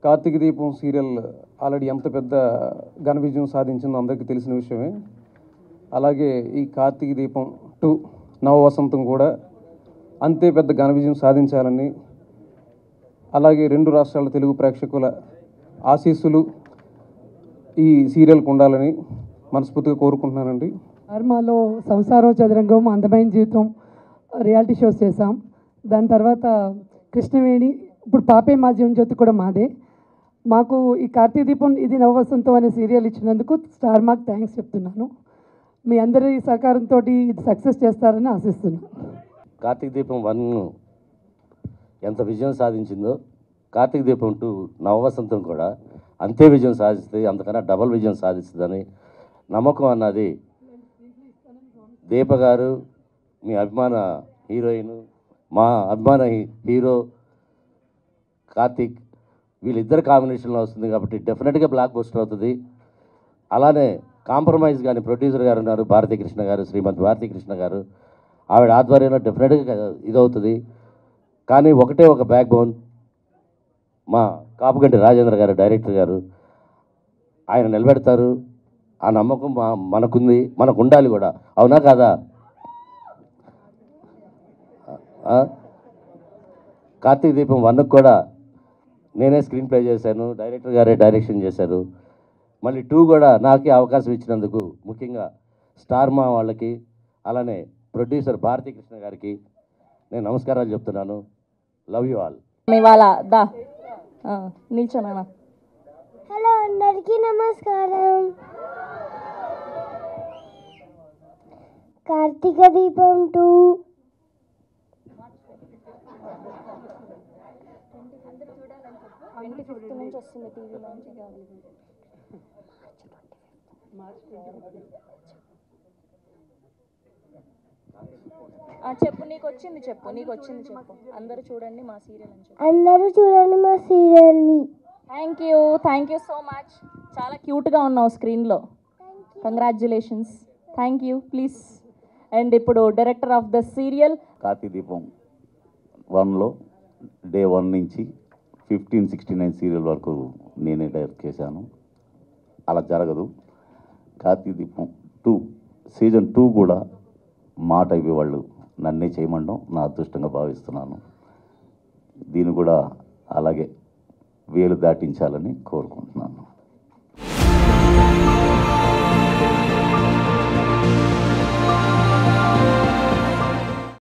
కార్తీక దీపం serial already ఎంత పెద్ద ఘన విజయం సాధించిందో అందరికీ తెలిసిన విషయమే. అలాగే ఈ కార్తీక దీపం 2 నవ వసంతం కూడా అంతే పెద్ద ఘన విజయం సాధించాలని, అలాగే 2 రాష్ట్రాల తెలుగు ప్రేక్షకుల ఆశీస్సులు ఈ సీరియల్కి ఉండాలని మనస్ఫూర్తిగా కోరుకుంటున్నానండి. స్టార్మాలో సంసారం చదరంగం అందమైన జీవితం రియాలిటీ షోస్ చేసాం. దాని తర్వాత కృష్ణవేణి, ఇప్పుడు పాపే మా జీవనజ్యోతి కూడా మాదే. మాకు ఈ కార్తీక దీపం ఇది నవవసంతం అనే సీరియల్ ఇచ్చినందుకు స్టార్మాకి థ్యాంక్స్ చెప్తున్నాను. మీ అందరి సహకారంతో ఇది సక్సెస్ చేస్తారని ఆశిస్తున్నాను. కార్తీక దీపం 1 ఎంత విజయం సాధించిందో కార్తీక దీపం 2 నవవసంతం కూడా అంతే విజయం సాధిస్తుంది, అంతకన్నా డబల్ విజయం సాధిస్తుందని నమ్మకం అన్నది దీప గారు, మీ అభిమాన హీరోయిన్, మా అభిమాన హీరో కార్తీక్, వీళ్ళిద్దరు కాంబినేషన్లో వస్తుంది కాబట్టి డెఫినెట్గా బ్లాక్ బస్టర్ అవుతుంది. అలానే కాంప్రమైజ్ కానీ ప్రొడ్యూసర్ గారు ఉన్నారు భారతీకృష్ణ గారు, శ్రీమతి భారతీకృష్ణ గారు, ఆవిడ ఆధ్వర్యంలో డెఫినెట్గా ఇదవుతుంది. కానీ ఒకటే ఒక బ్యాక్ బోన్ మా కాపుగంటి రాజేంద్ర గారు, డైరెక్టర్ గారు, ఆయన నిలబెడతారు. ఆ నమ్మకం మనకుంది, మనకు ఉండాలి కూడా. అవునా కాదా? కార్తీక దీపం 1 కూడా నేనే స్క్రీన్ ప్లే చేశాను, డైరెక్టర్ గారే డైరెక్షన్ చేశారు. మళ్ళీ 2 కూడా నాకే అవకాశం ఇచ్చినందుకు ముఖ్యంగా స్టార్మా వాళ్ళకి, అలానే ప్రొడ్యూసర్ భారతీకృష్ణ గారికి నేను నమస్కారాలు చెప్తున్నాను. Love you all. నిల్చోనా? హలో అందరికీ నమస్కారం. కార్తీక దీపం 2 చెప్పు, నీకు వచ్చింది చెప్పు. అందరూ చూడండి మా సీరియల్ అని చెప్పు. అందరూ చూడండి మా సీరియల్ని. Thank you so much. చాలా క్యూట్గా ఉన్నావు స్క్రీన్లో. Congratulations. Thank you. Please. And ఇప్పుడు director of the serial. Karthika Deepam 1లో డే 1 నుంచి 1569 సీరియల్ వరకు నేనే డైరెక్ట్ చేశాను. అలా జరగదు. కార్తీక దీపం 2 సీజన్ 2 కూడా మాట ఇవ్వేవాళ్ళు నన్నే చేయమండం నా అదృష్టంగా భావిస్తున్నాను. దీన్ని కూడా అలాగే వేలు దాటించాలని కోరుకుంటున్నాను.